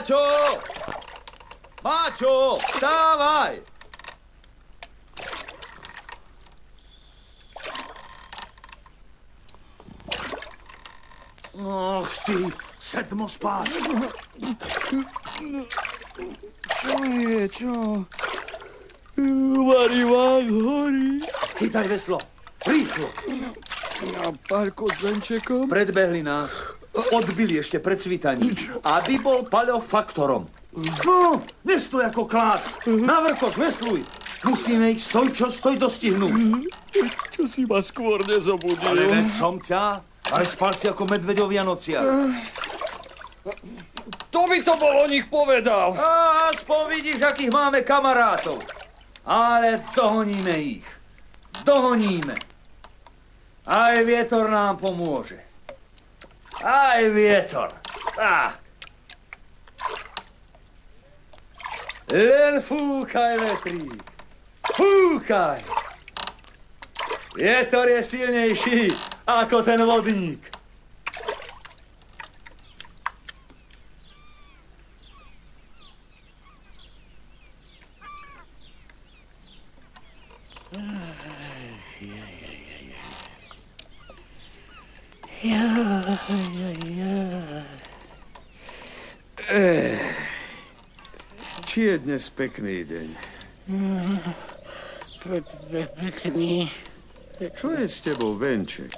Máčo! Máčo, vstávaj! Och ty, sedmo spáč. Čo je, čo? Varivák horí. Chytaj veslo, rýchlo. A Paľko s Venčekom? Predbehli nás. Odbili ešte pred svitaním, aby bol Paľo faktorom. No, nestoj ako klád. Na vrchoš, vesluj. Musíme ich stoj čo stoj dostihnúť. Čo si ma skôr nezobudil? Ale veď som ťa. Ale spal si ako medveď o Vianociach. To by to bol o nich povedal. Aspoň vidíš, akých máme kamarátov. Ale dohoníme ich. Dohoníme. Aj vietor nám pomôže. Aj vietor. Tak. Len fúkaj, vetrík. Fúkaj. Vietor je silnejší ako ten vodník. Či je dnes pekný deň? Pekný. Čo je s tebou, Venček?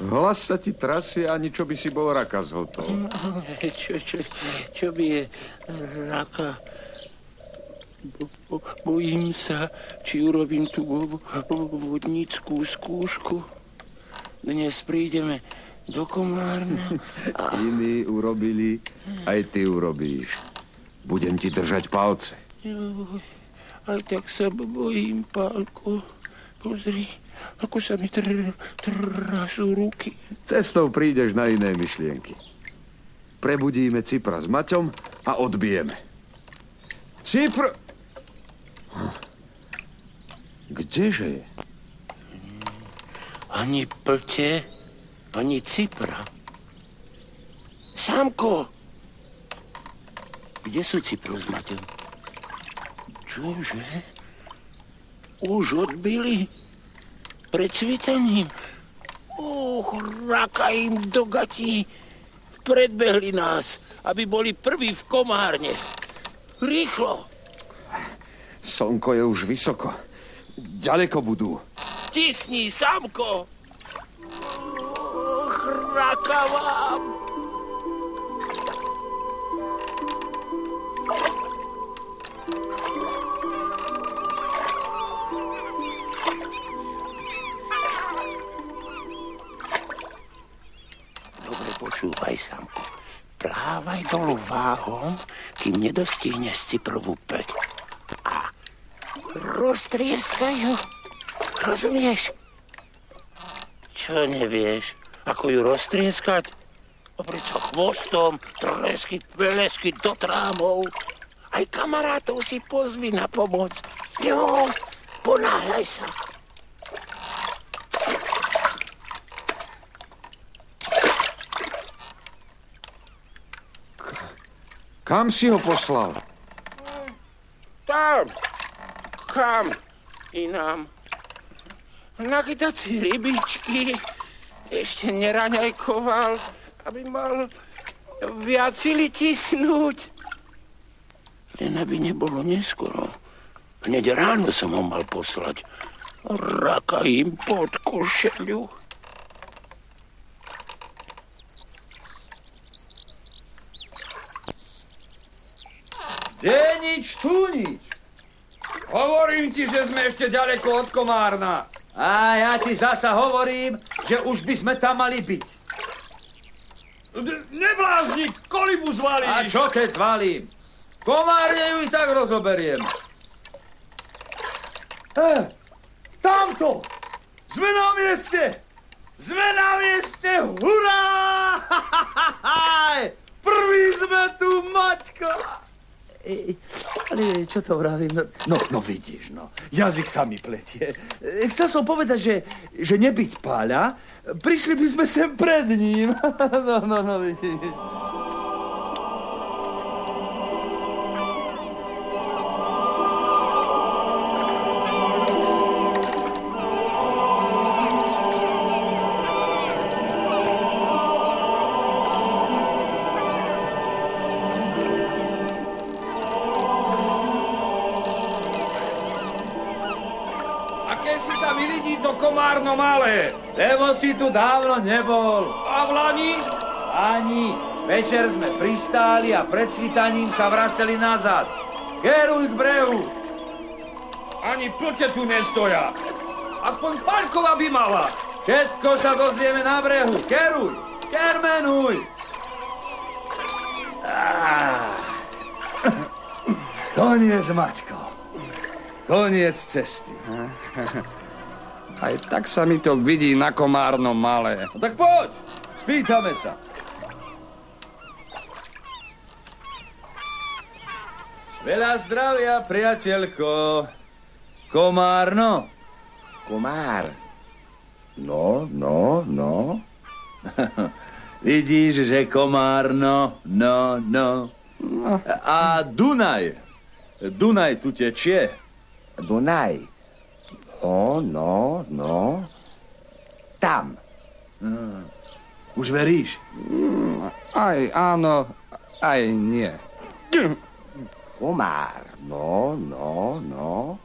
Hlas sa ti trasie, ani čo by si bol raka zhotol. Čo by je raka? Bojím sa, či urobím tú vodníckú skúšku. Dnes prídeme do Komárna. Iní urobili, aj ty urobíš. Budem ti držať palce. Aj tak sa bojím, Pálko. Pozri, ako sa mi trasú ruky. Cestou prídeš na iné myšlienky. Prebudíme Cypra s Maťom a odbijeme. Cypr... Kdeže je? Ani Plte, ani Cypra. Sámko! Kde sú Cypru s Maťom? Čože? Už odbili? Pred svitaním? Raka im do gatí. Predbehli nás, aby boli prví v Komárne. Rýchlo! Slnko je už vysoko. Ďaleko budú. Tisni, Sámko! Raka vám! Dobre počúvaj, Sámko. Plávaj dolu váhom, kým nedostihne Cyprovú Pľť. A roztrieskaj ho. Rozumieš? Čo nevieš? Ako ju roztrieskať? Opriť sa chvostom, tresky, plesky do trámov. Aj kamarátov si pozvi na pomoc. Jo, ponáhľaj sa. Kam si ho poslal? Tam. Kam? Inám. Nachytať si rybičky. Ešte neraňajkoval, aby mal viac sily tisnúť. Len aby nebolo neskoro. Hneď ráno som ho mal poslať. Raka im pod košeľu. Kde nič, tu nič. Hovorím ti, že sme ešte ďaleko od Komárna. A ja ti zasa hovorím, že už by sme tam mali byť. Neblázni, kolibu zvalíš. A čo keď zvalím? Komárne ju i tak rozoberiem. Tamto! Sme na mieste! Sme na mieste! Hurá! Prvý sme tu, Maťko! Ale čo to vravím? No vidíš, no. Jazyk sa mi pletie. Chcel som povedať, že nebyť Páľa, prišli by sme sem pred ním. No, vidíš. sa mi vidí to komárno malé. Lebo si tu dávno nebol. A v lani? Ani. Večer sme pristáli a pred svitaním sa vraceli nazad. Keruj k brehu. Ani plte tu nestoja. Aspoň Paľková by mala. Všetko sa dozvieme na brehu. Keruj. Kermenuj. Koniec, Maťko. Koniec cesty. Aj tak sa mi to vidí na komárno malé. No tak poď, spýtame sa. Veľa zdravia, priateľko. Komárno. Komár. No, no, no. Vidíš, že komárno, no. A Dunaj. Dunaj tu tečie. Dunaj. No, no, no. Tam. Už veríš? Aj áno, aj nie. Komár. No, no, no.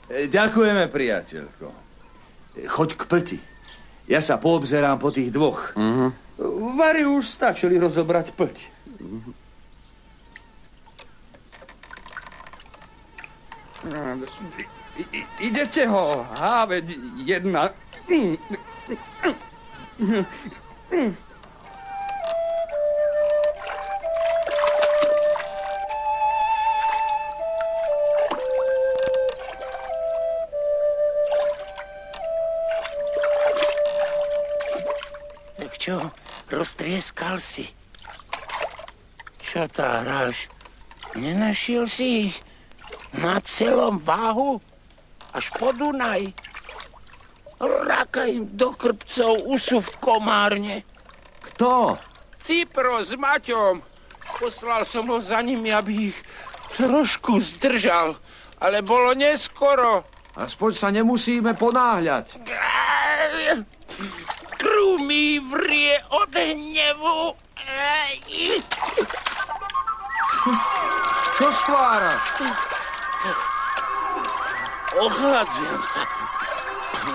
Ďakujeme, priateľko. Choď k plti. Ja sa poobzerám po tých dvoch. Vary už stačili rozobrať plť. Idete ho háveť jedna... Tak čo, roztrieskal si? Čo táraš? Nenašiel si ich na celom váhu? Až po Dunaj? Raka im do krpcov usu v komárne. Kto? Cipro s Maťom. Poslal som ho za nimi, aby ich trošku zdržal. Ale bolo neskoro. Aspoň sa nemusíme ponáhľať. Krv mi vrie od hnevu. Čo stvára? Ochladzujem sa.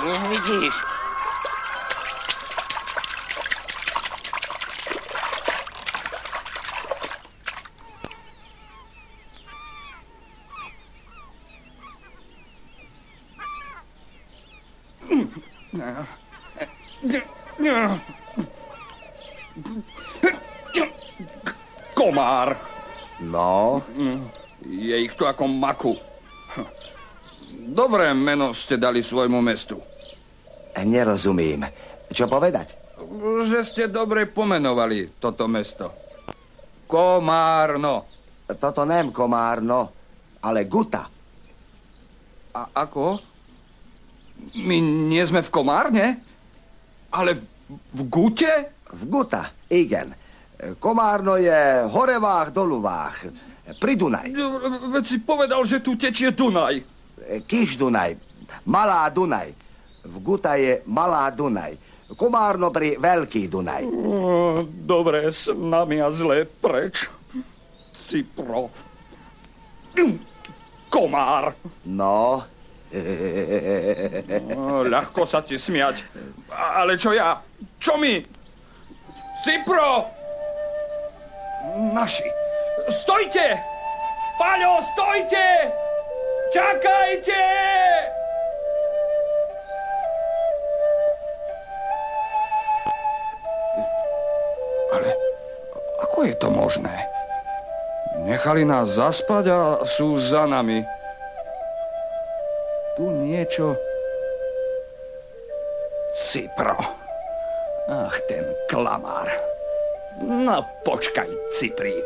Nevidíš? Komár. No, Je ich tu ako maku. Dobré meno ste dali svojmu mestu. nerozumím. Čo povedať? Že ste dobre pomenovali toto mesto. Komárno. Toto nem Komárno, ale Guta. A ako? My nie sme v Komárne? Ale v Gute? V Guta, igen. Komárno je horevách, doluvách. Pri Dunaj. Veď si povedal, že tu tečie Dunaj. Kiš Dunaj, Malá Dunaj. V Guta je Malá Dunaj. Komárno pri Veľký Dunaj. Dobre, s nami a zlé preč. Cipro. Komár. No. Ľahko sa ti smiať. Ale čo ja? Čo my? Cipro! Naši. Stojte! Paľo, stojte! Čakajte! Ale ako je to možné? Nechali nás zaspať a sú za nami. Tu niečo... Cipro. Ach, ten klamár. No, počkaj, Ciprík.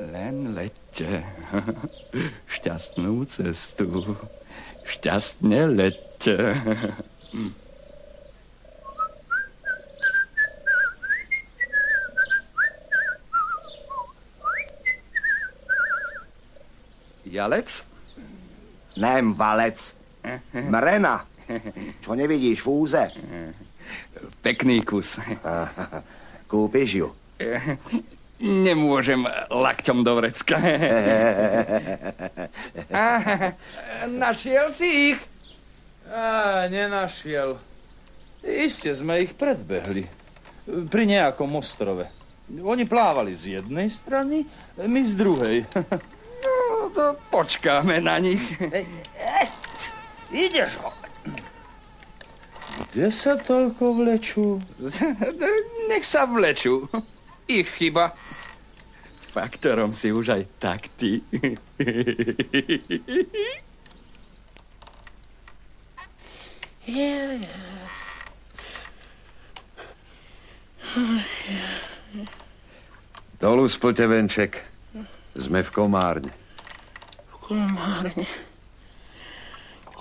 Len leďte. Šťastnú cestu. Šťastne leďte. Jalec? Nem valec. Mrena. Čo nevidíš v úze? Pekný kus. Kúpiš ju? Nemôžem lakťom do vrecka. Našiel si ich? Nenašiel. Iste sme ich predbehli. Pri nejakom ostrove. Oni plávali z jednej strany, my z druhej. No, to počkáme na nich. Ideš ho. Kde sa toľko vlečú? Nech sa vlečú. Ich chyba. Faktorom si už aj tak ty. Dolu z plte, Venček. Sme v Komárne. V Komárne.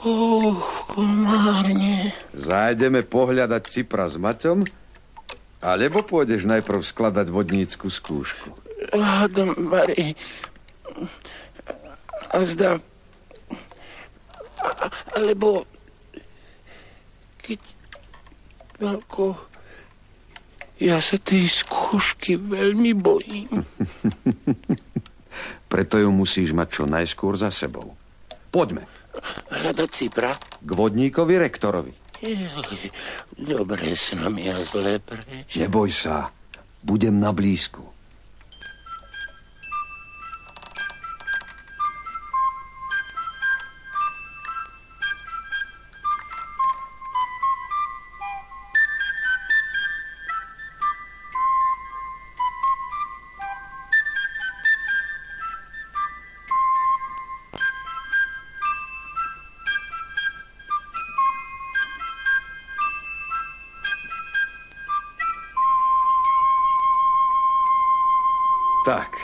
V Komárne. Zájdeme pohľadať Cipra s Maťom, alebo pôjdeš najprv skladať vodnícku skúšku? Hádam, Vary. A zdá... Alebo... Keď... Veľko... Ja sa tej skúšky veľmi bojím. Preto ju musíš mať čo najskôr za sebou. Poďme. Hľadať Cipra? K vodníkovi rektorovi. Dobre sa nám ja zle preč. Neboj sa. Budem na blízku. Tak,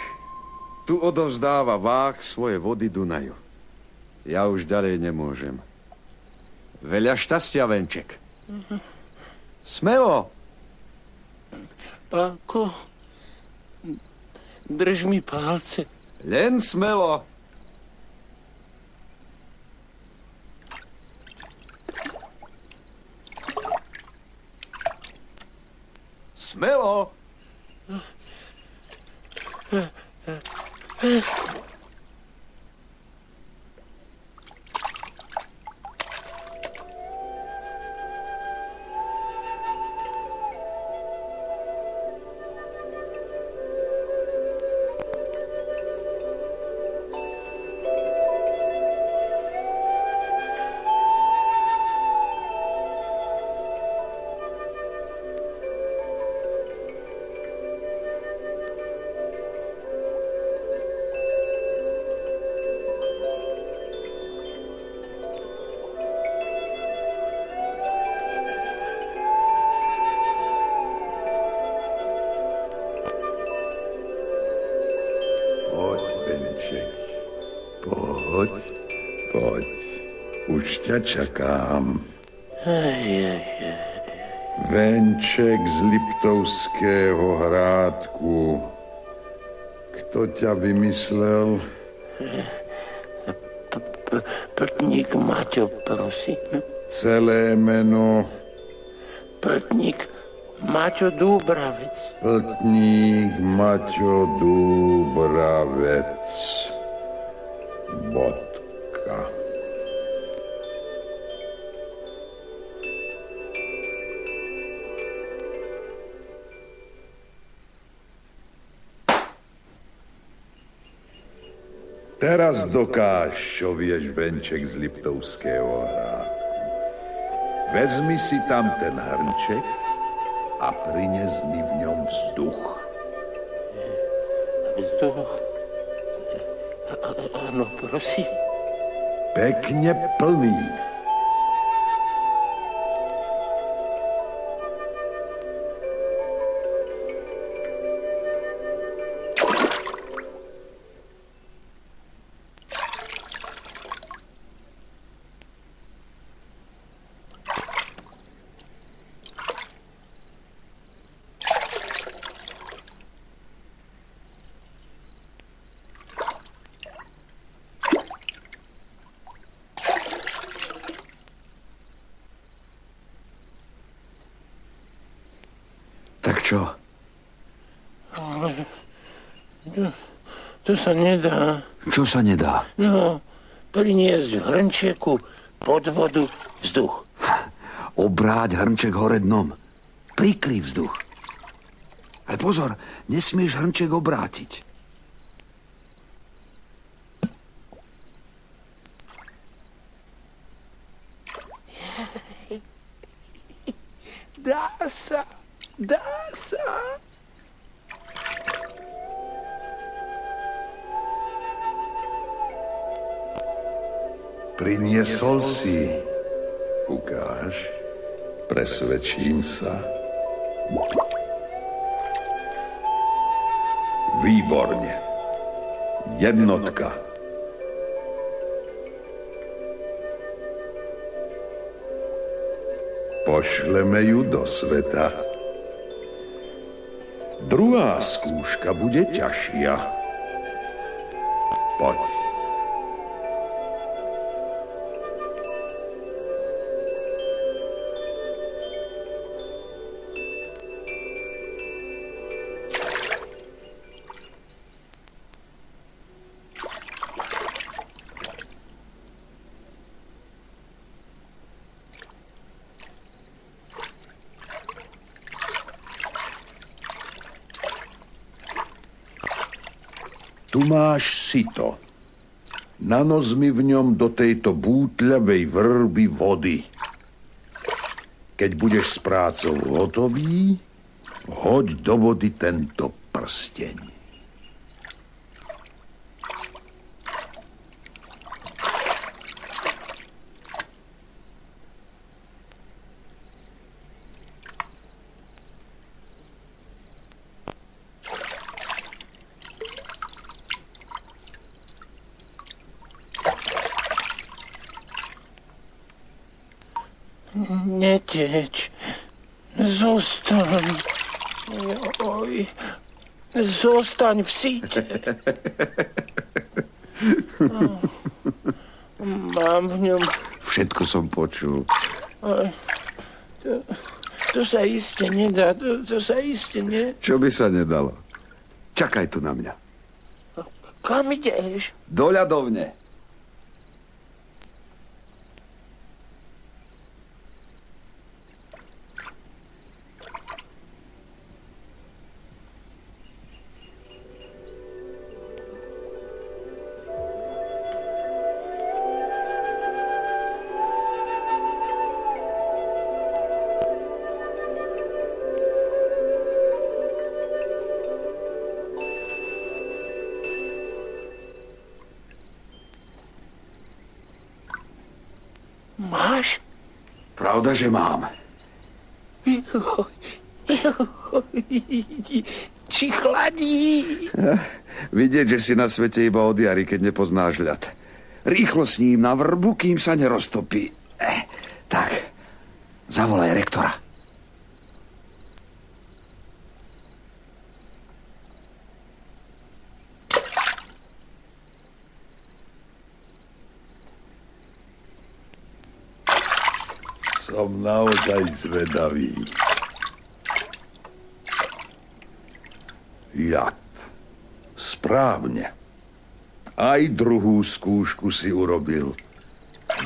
tu odovzdáva Váh svoje vody Dunaju. Ja už ďalej nemôžem. Veľa šťastia, Venček. Smelo! Pálko, drž mi palce. Len smelo! Smelo! Poď, už ťa čakám. Venček z Liptovského hrádku. Kto ťa vymyslel? Prtník Maťo, prosím. Celé meno? Prtník Maťo Dúbravec. Pltník Maťo Dúbravec. Bodka. Teraz dokáž, čo vieš, Venček z Liptovského hrádku. Vezmi si tam ten hrnček a prines mi v ňom vzduch. Vzduch? Áno, prosím. Pekne plný. Tak čo? To sa nedá. Čo sa nedá? No, priniesť v hrnčeku pod vodu vzduch. Obráť hrnček hore dnom. Prikryj vzduch. Ale pozor, nesmieš hrnček obrátiť. Dá sa, dá sa. Priniesol si. Ukáž. Presvedčím sa. Výborne. Jednotka. Pošleme ju do sveta. Druhá skúška bude ťažšia. Poď. Tu máš sito. Nanos mi v ňom do tejto bútľavej vrby vody. Keď budeš s prácou hotový, hoď do vody tento prsteň. Neteč. Zostaň. Oj. Zostaň v síte. Mám v ňom... Všetko som počul. To sa iste nedá. To sa iste nie. Čo by sa nedalo? Čakaj tu na mňa. Kam ideš? Do ľadovne. Máš? Pravda, že mám. Či chladí? Vidieť, že si na svete iba od jary, keď nepoznáš ľad. Rýchlo s ním na vrbu, kým sa neroztopí. Tak, zavolaj rektora. Som naozaj zvedavý. Ľad. Správne. Aj druhú skúšku si urobil.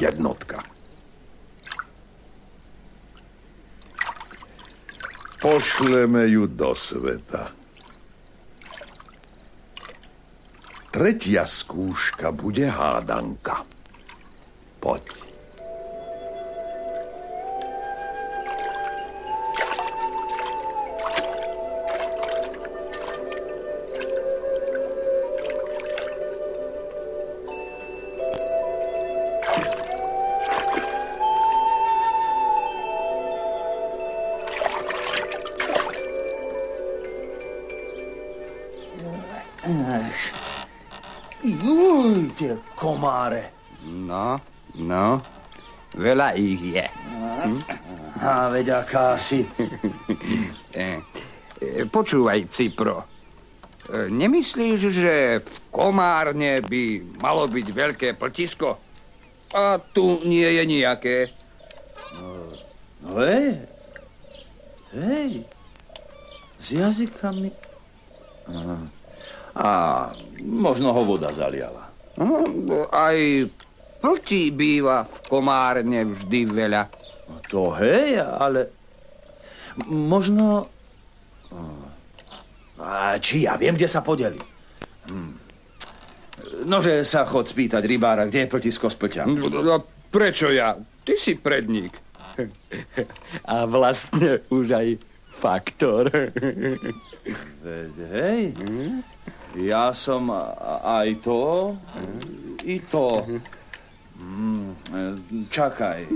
Jednotka. Pošleme ju do sveta. Tretia skúška bude hádanka. Poď. Jujte, komáre. No, veľa ich je. A veď aká si. Počúvaj, Cipro. Nemyslíš, že v Komárne by malo byť veľké pltisko? A tu nie je nijaké. No hej. S jazykami? A možno ho voda zaliala. Aj pltí býva v komárne vždy veľa. No to hej, ale možno... A či ja viem, kde sa podeli. Nože sa chod spýtať rybára, kde je pltisko s plťami. No, prečo ja? Ty si predník. A vlastne už aj faktor. Veď, hej, ja som aj to, i to. Čakaj.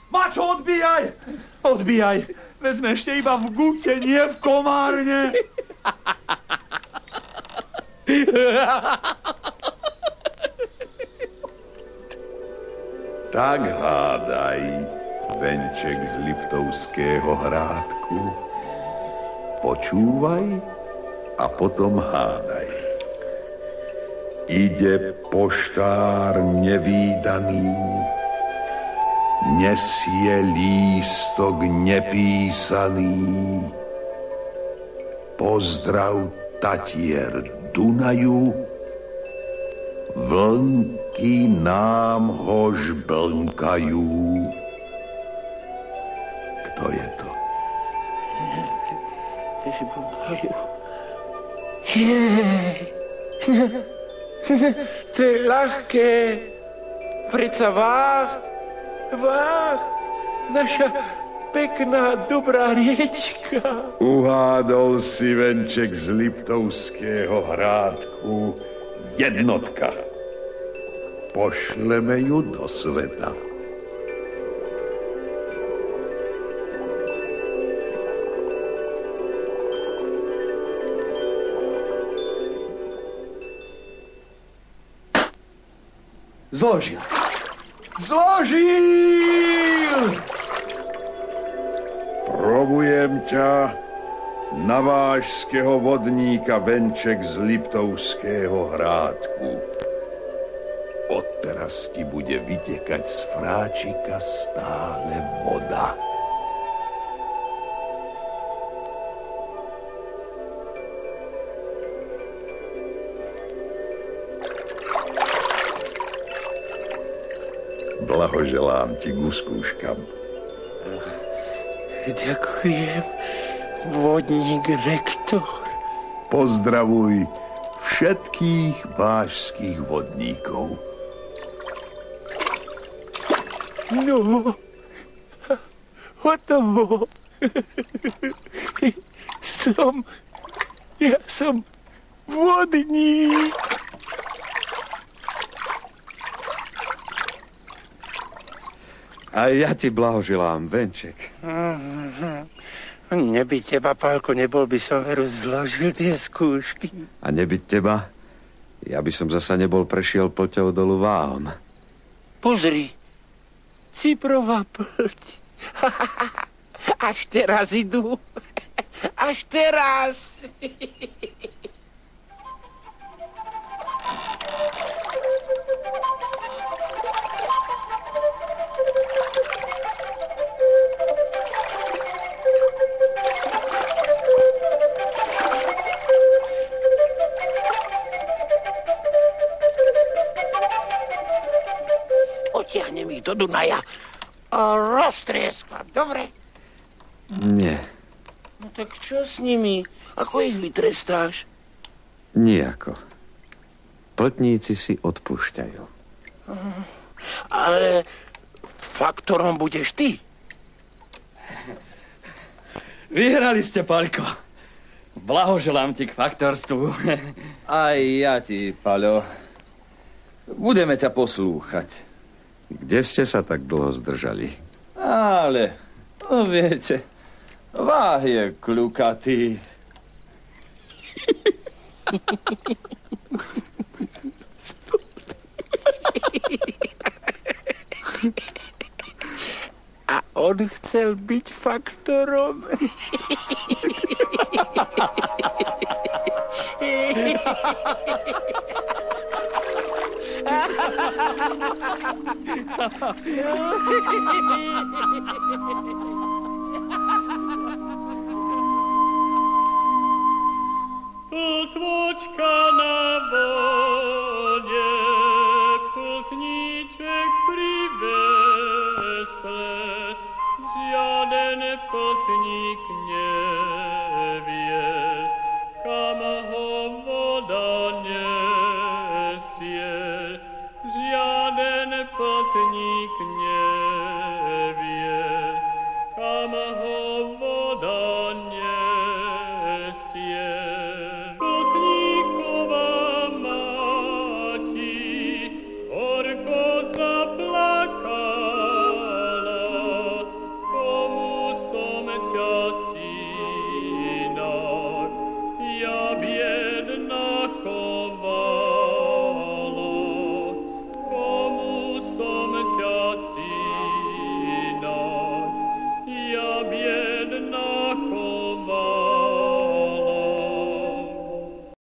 Mačo, odbíjaj! Odbíjaj! Veď sme ešte iba v Gute, nie v komárne. Tak hádaj, venček z Liptovského hrádku. Počúvaj a potom hádaj. Ide poštár nevídaný, nesie lístok nepísaný. Pozdrav Tatier Dunaju, vlnky nám ho žblnkajú. Kto je to? Žblnkajú. Jej. To je ľahké. Preca váh, naša pekná, dobrá riečka. Uhádol si, venček z Liptovského hrádku, jednotka. Pošleme ju do sveta. Zložil! Zložil! Probujem ťa, navážského vodníka, venček z Liptovského hrádku. Odteraz ti bude vytekať z fráčika stále voda. Blahoželám ti ku skúškam. Ďakujem, vodník rektor. Pozdravuj všetkých vážských vodníkov. No, hotovo. Ja som vodník. A ja ti blahoželám, venček. Nebyť teba, Pálko, nebol by som veru zložil tie skúšky. A nebyť teba, ja by som zasa nebol prešiel plťou dolu váhom. Pozri, ciprová plť. Až teraz idú. Až teraz. Otiahnem ich do Dunaja a roztrieskam, dobre? Nie, No tak čo s nimi? Ako ich vytrestáš? nijako. Pltníci si odpúšťajú. Ale faktorom budeš ty. Vyhrali ste, Paľko. Blahoželám ti k faktorstvu. Aj ja ti, Paľo. Budeme ťa poslúchať. Kde ste sa tak dlho zdržali? Ale, no viete, váh je kľukatý. A on chcel byť faktorom. Potvočka na vode, putníček pri vesle, žiaden putník nevie, kam ho voda nesie, žiaden putník nevie.